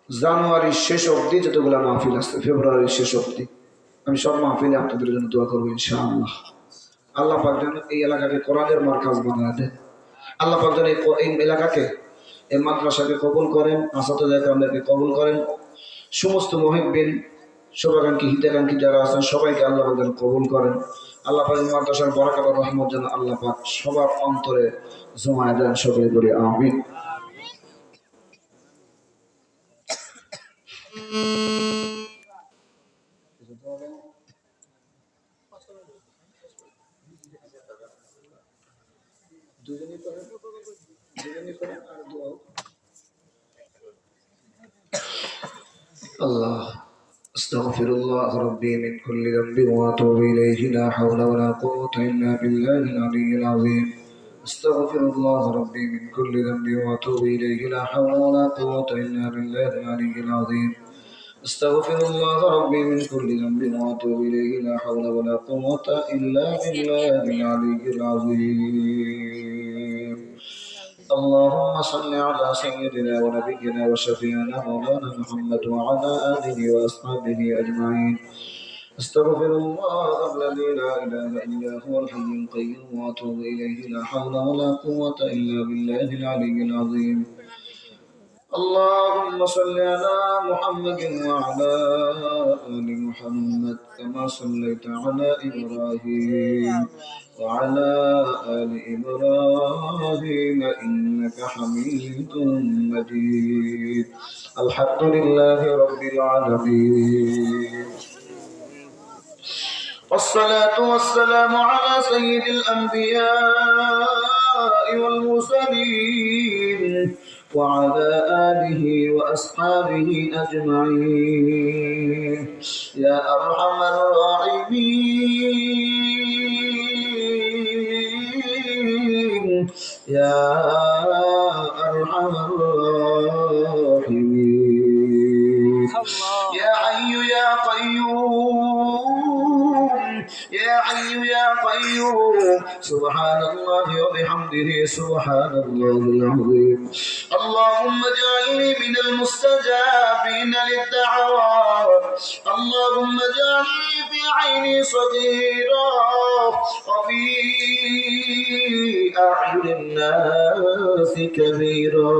জানুয়ারির শেষ অবধি যতগুলো মাহফিল আছে, ফেব্রুয়ারির শেষ অবধি আমি সব মাহফিলে আপনাদের জন্য দোয়া করবো ইনশাআল্লাহ। আল্লাহ পাক যেন এই এলাকাকে কোরআনের মার্কাজ বানায় দেয়। আল্লাহ পাক যেন এই এলাকাকে, এই মাদ্রাসাকে কবুল করেন, আমাদেরকে কবুল করেন। সমস্ত মুহিব্বিন, শুভাকাঙ্ক্ষী, হিতাকাঙ্ক্ষী যারা আছেন সবাইকে আল্লাহ পাক যেন কবুল করেন। আল্লাহ পাক মাদ্রাসার বরকত ও রহমত যেন আল্লাহ পাক সবার অন্তরে জমায়ে দেন, সকলে বলি আমিন। الله استغفر الله ربي من كل ذنب واتوب اليه، لا حول ولا قوه الا بالله العلي العظيم. استغفر الله ربي من كل ذنب واتوب اليه، لا حول ولا قوه الا بالله العلي العظيم. استغفر الله ربي من كل ذنب واتوب اليه، لا حول ولا قوه الا بالله العلي العظيم. اللهم صل على سيدنا ونبينا وشفيعنا مولانا محمد وعلى آله وأصحابه أجمعين. استغفر الله الذي لا إله إلا هو الحي القيوم وأتوب إليه، لا حول ولا قوة إلا بالله العلي العظيم. اللهم صل على محمد وعلى آل محمد كما صليت على إبراهيم وعلى آل إبراهيم إنك حميد مجيد. الحمد لله رب العالمين، والصلاة والسلام على سيد الأنبياء والمرسلين وعلى آله وأصحابه أجمعين. يا أرحم الراحمين، يا أرحم الراحمين، يا حي يا قيوم، يا حي يا قيوم. سبحان الله وبحمده سبحان الله العظيم. اللهم اجعلني من المستجابين للدعوات. اللهم اجعلني في عيني صغيرا وفي أعين الناس كبيرا.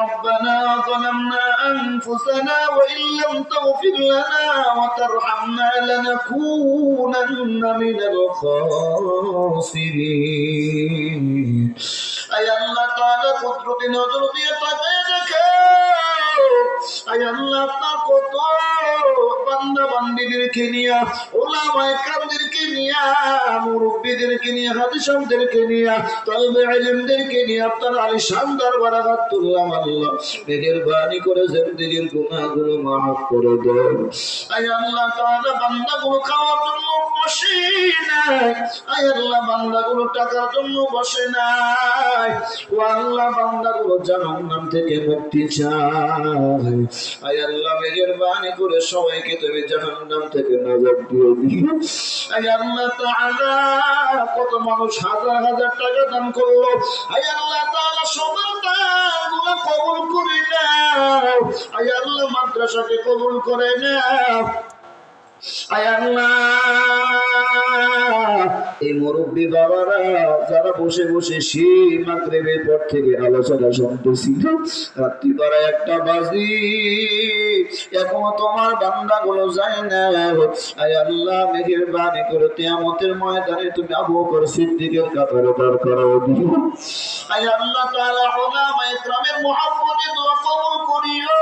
ربنا ظلمنا أنفسنا وإن لم تغفر لنا وترحمنا لنكونن من الخاسرين. أي الله تعالى قدرت نظر بيتك أي الله কত বান্দা বান্দীদেরকে নিয়ে, উলামায়ে কেরামদেরকে নিয়ে, মুরব্বিদেরকে নিয়ে, হাদিসদেরকে নিয়ে, তালিবে ইলমদেরকে নিয়ে আপনার আলিশান দরবারে হাত তুললাম। আল্লাহ মেহেরবানি করে জিন্দেগীর গুনাহগুলো মাফ করে দেন। আয় আল্লাহ তাআলা বান্দাগুলো খাওয়ার জন্য বসে নাই, আয় আল্লাহ বান্দাগুলো টাকার জন্য বসে নাই, ও আল্লাহ বান্দাগুলো জাহান্নাম থেকে মুক্তি চায়। আয় আল্লাহ মেহেরবানি করে সবাইকে তুমি জাহান্নাম থেকে নাজাত দিও। আয় আল্লাহ তাআলা কত মানুষ হাজার হাজার টাকা দান করলো, আয় আল্লাহ তাআলা সবার দানগুলো কবুল করে নাও। আয় আল্লাহ মাদ্রাসাকে কবুল করে নাও। আয় আল্লাহ এই মুরব্বী বাবারা যারা বসে বসে সেই মাগরিবের পর থেকে আলোচনা শুনতেছিল, রাত্রি বারা 1টা বাজে, এখনো তোমার বান্দাগুলো যায় না। আয় আল্লাহ মেহেরবানি করে কিয়ামতের ময়দানে তুমি আবু বকর সিদ্দিকের কাতারে দাঁড় করাও দিও। আয় আল্লাহ তাআলা উলামায়ে কেরামের মুহাব্বতে দোয়া কবুল করিও।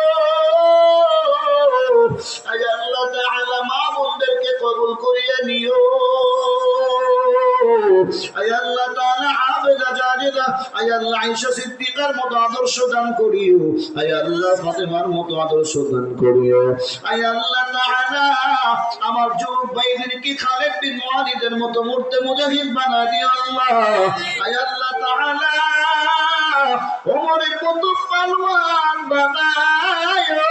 আয় আল্লাহ তাআলা মা বোনদেরকে কবুল করিয়া নিও। আয় আল্লাহ তাআলা আবেদা জালিদা, আয় আল্লাহ আয়েশা সিদ্দিকার মতো আদর্শ দান করিও। আয় আল্লাহ ফাতেমার মতো আদর্শ দান করিও। আয় আল্লাহ তাআলা আমার যুবক ভাইদেরকে খালিদ বিন ওয়ালিদের মতো মূর্তে মুজাহিদ বানা দিও আল্লাহ। আয় আল্লাহ তাআলা ওমরের মতো পালওয়ান বানায়ো।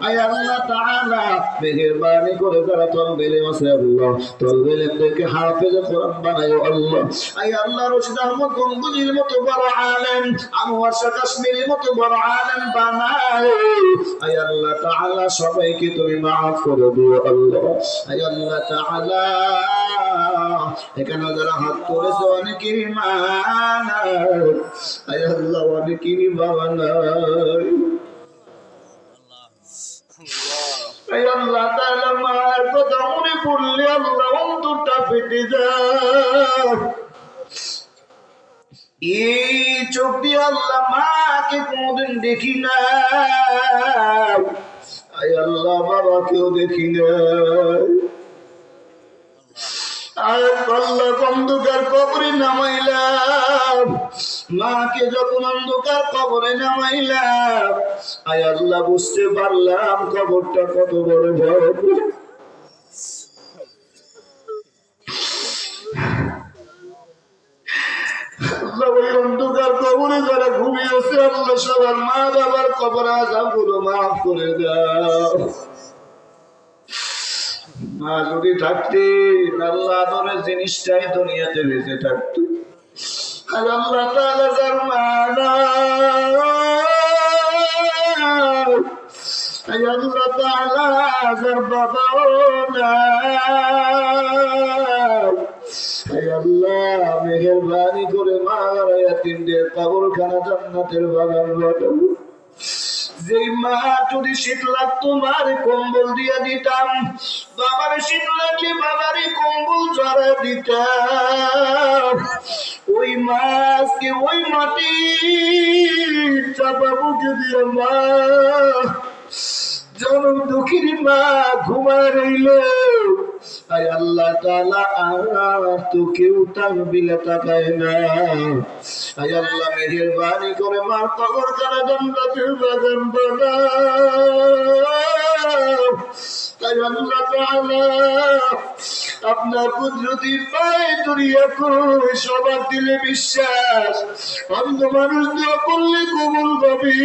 আয় আল্লাহ তাআলা মেহেরবানি করে যারা তলবেলে আছে আল্লাহ, তলবেলেদেরকে হাফেজ কোরআন বানায়ো আল্লাহ। আয় আল্লাহ, রশিদ আহমদ গঙ্গুলির মতো বড় আলেম, আনোয়ার শাহ কাশ্মীরের মতো বড় আলেম বানায়ো। আয় আল্লাহ তাআলা, সবাইকে তুমি মাফ করে দিও আল্লাহ। আয় আল্লাহ তাআলা, এখানে যারা হাত করেছে অনেকেরই মা নাই, আয় আল্লাহ অনেকেরই বাবা নাই। আল্লাহ তাআলা, মায়ের কথা মনে পড়লে আল্লাহ অন্তরটা ফেটে যায়। এই চোখ দিয়ে আল্লাহ মাকে কোনদিন দেখি না, আয় আল্লাহ বাবাকেও দেখি না। আর আল্লাহ অন্ধকার কবরে নামাইলাম, মাকে যখন অন্ধকার কবরে নামাইলাম, আয় আল্লাহ বুঝতে পারলাম কবরটা কত বড় ভয়াবহ। অন্ধকার কবরে যারা ঘুমিয়েছে আল্লাহ সবার মা বাবার কবরে আযাবগুলো মাফ করে দাও। মা যদি থাকতে আল্লাহ আদরের জিনিসটাই দুনিয়াতে বেঁচে থাকতো। আর আল্লাহ তাআলা যার মা নাই, আল্লাহ তাআলা যার বাবাও নাই, আল্লাহ মেহেরবানি করে মার ইয়াতীমদের কবরখানা জান্নাতের বাগান বানাও। যে মা যদি শীত লাগতো মার কম্বল দিয়ে দিতাম, বাবার শীত লাগলে বাবারই কম্বল জড়া দিতাম। ওই মাছকে ওই মাটি চাপা বুকে দিয়ে মা জনম দুঃখীর মা ঘুমায় রইল। আয় আল্লাহ তাআলা, আর তো কেউ তার বিলে তাকায় না। আয় আল্লাহ মেহেরবানি করে মার কবরখানা জান্নাতের বাগান বানাও। আয় আল্লাহ তাআলা, আপনার কুদরতি পায়ে দরিয়া কই সবার দিলে বিশ্বাস, অন্ধ মানুষ দোয়া করলে কবুল পাবি।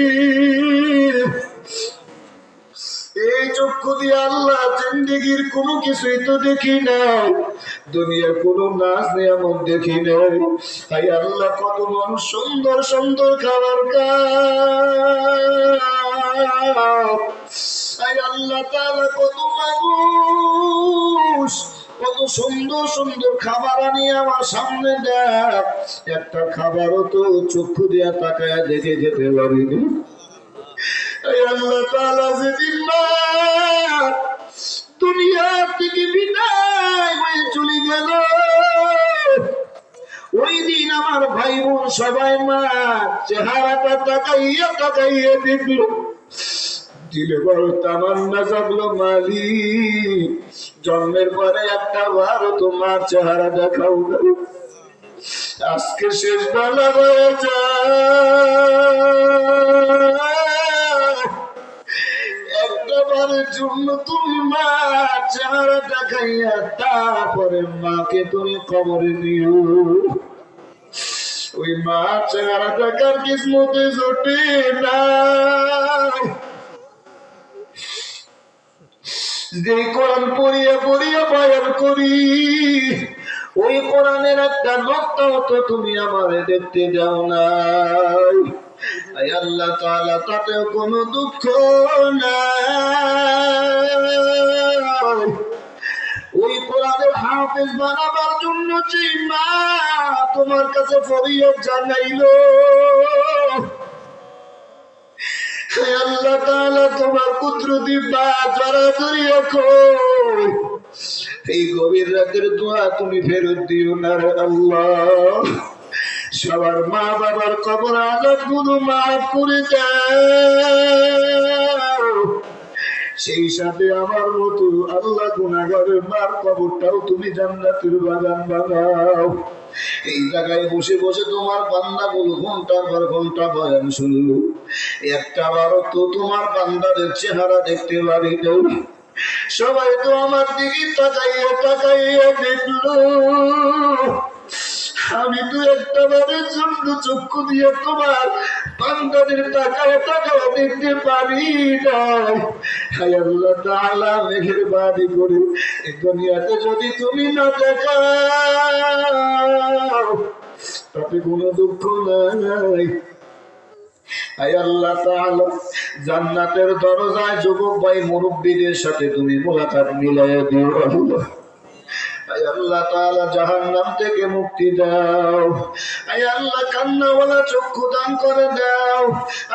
এই চক্ষু দিয়ে আল্লাহ জিন্দেগির কোনো কিছুই তো দেখি নাই, দুনিয়ার কোন নাচ নিয়ামত দেখি নাই। তাই আল্লাহ কত মানুষ সুন্দর সুন্দর খাবার খায়, আল্লাহ তাআলা কত মানুষ কত সুন্দর সুন্দর খাবার আনিয়ে আমার সামনে দেয়, একটা খাবারও তো চক্ষু দিয়া তাকায় দেখে যেতে পারিনি। আল্লাহ তাআলা যেদিন দুনিয়া থেকে বিদায় হয়ে চলে গেল, ওই দিন আমার ভাই বোন সবাই মা চেহারাটা তাকাইয়া তাকাইয়া দেখল, দিলে বড় তামান্না জাগলো, মালিক জন্মের পরে একটা বার তোমার চেহারা দেখাও। আজকে শেষ বেলা হয়ে যায়, একবারের জন্য তুমি মা চেহারা দেখাইয়া তারপরে মাকে তুমি কবরে নিও। ওই মা চেহারা দেখার কিসমতে জোটে না। যে কোরআন পড়িয়া পড়িয়া বয়ান করি, ওই কোরআনের একটা নক্তাও তো তুমি আমারে দেখতে দাও নাই। আয় আল্লাহ তাআলা, তাতেও কোনো দুঃখ নাই। ওই কোরআনের হাফেজ বানাবার জন্য যে মা তোমার কাছে ফরিয়াদ জানাইলো, আল্লাহ তাআলা তোমার কুদরতি পা জড়াজড়ি কই, এই গভীর রাতের দোয়া তুমি ফেরত দিও না রে আল্লাহ। সবার মা বাবার কবর আযাবগুলো মাফ করে দাও, সেই সাথে আমার মতো আল্লাহ গুনাহগারের মার কবরটাও তুমি জান্নাতের বাগান বানাও। এই জায়গায় বসে বসে তোমার বান্দাগুলো ঘন্টার পর ঘন্টা বয়ান শুনলো, একটা বারও তো তোমার বান্দাদের চেহারা দেখতে পারি না। সবাই তো আমার দিকে তাকাইয়া তাকাইয়া দেখলো, আমি তো একটা বারের জন্য চক্ষু দিয়ে তোমার বান্দাদের তাকায় তাকায় দেখতে পারি না। হায় আল্লাহ তাআলা মেহেরবানি করে এই দুনিয়াতে যদি তুমি না দেখাও তাতে কোনো দুঃখ নাই। আয় আল্লাহ তাআলা জান্নাতের দরজায় যুবক ভাই মুরব্বিদের সাথে তুমি মোলাকাত মিলাইয়া দিও আল্লাহ। আয় আল্লাহ তাআলা জাহান্নাম থেকে মুক্তি দাও। আয় আল্লাহ কান্নাওয়ালা চক্ষু দান করে দাও।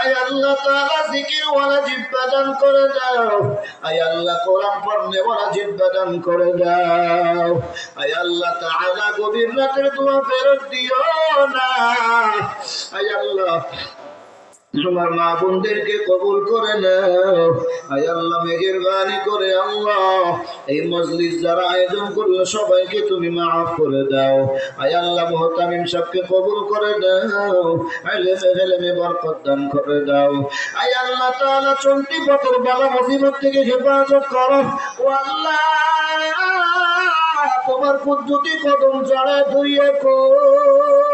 আয় আল্লাহ তাআলা জিকিরওয়ালা জিহ্বা দান করে দাও। আয় আল্লাহ কোরআন পড়নেওয়ালা জিহ্বা দান করে দাও। আয় আল্লাহ তাআলা গভীর রাতের দোয়া ফেরত দিও না। আয় আল্লাহ তোমার মা বোনদেরকে কবুল করে নাও। আয় আল্লাহ মেহেরবানি করে আল্লাহ এই মজলিস যারা আয়োজন করলো সবাইকে তুমি মাফ করে দাও। আয় আল্লাহ মুহতামিম সাহেবকে কবুল করে দাও। ইলমে বরকত দান করে দাও। আয় আল্লাহ তাআলা চলতি পথের বালা মুসিবত থেকে হেফাজত করো। ও আল্লাহ তোমার কুদরতি কদম জড়ায় ধুইয়ে কই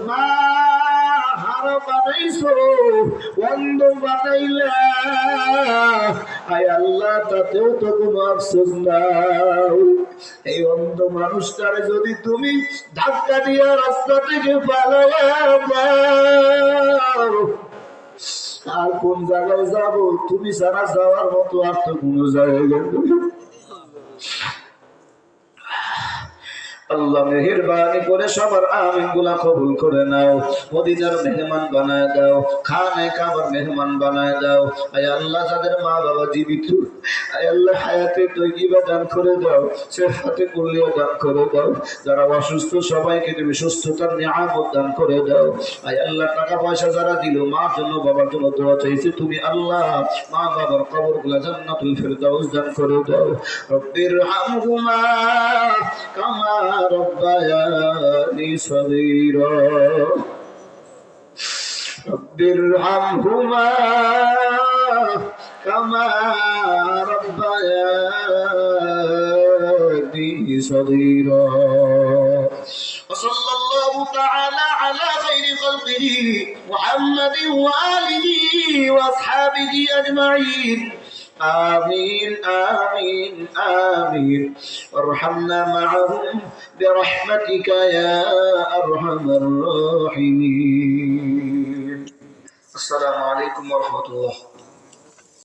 মা হারা বানাইছো অন্ধ বানাইলা। আয় আল্লাহ তাতেও তো কোনো আফসোস নাই। এই অন্ধ মানুষটারে যদি তুমি ধাক্কা দিয়া রাস্তা থেকে পালাইয়া দাও আর কোন জায়গায় যাব? তুমি সারা যাওয়ার মতো আর তো কোনো জায়গায় আল্লাহ মেহেরবানি করে সবার আমিন গুলা কবুল করে নাও। মদিনার মেহমান বানায় দাও, খানে কাবার মেহমান বানায় দাও। আয় আল্লাহ যাদের মা বাবা জীবিত আয় আল্লাহ হায়াতে তৈয়বা দান করে দাও, সেহতে কুল্লিয়া দান করে দাও। যারা অসুস্থ সবাইকে তুমি সুস্থতার নিয়ামত দান করে দাও। আয় আল্লাহ টাকা পয়সা যারা দিল মার জন্য বাবার জন্য দোয়া চাইছে তুমি আল্লাহ মা বাবার কবরগুলা জান্নাতুল ফিরদাউস দান করে দাও। রব্বির হামহুমা কামা ربياني صغيرا رب ارحمهما كما ربياني صغيرا وصلى الله تعالى على خير خلقه محمد وآله وأصحابه أجمعين آمين آمين آمين وارحمنا معهم برحمتك يا أرحم الراحمين. السلام عليكم ورحمة الله.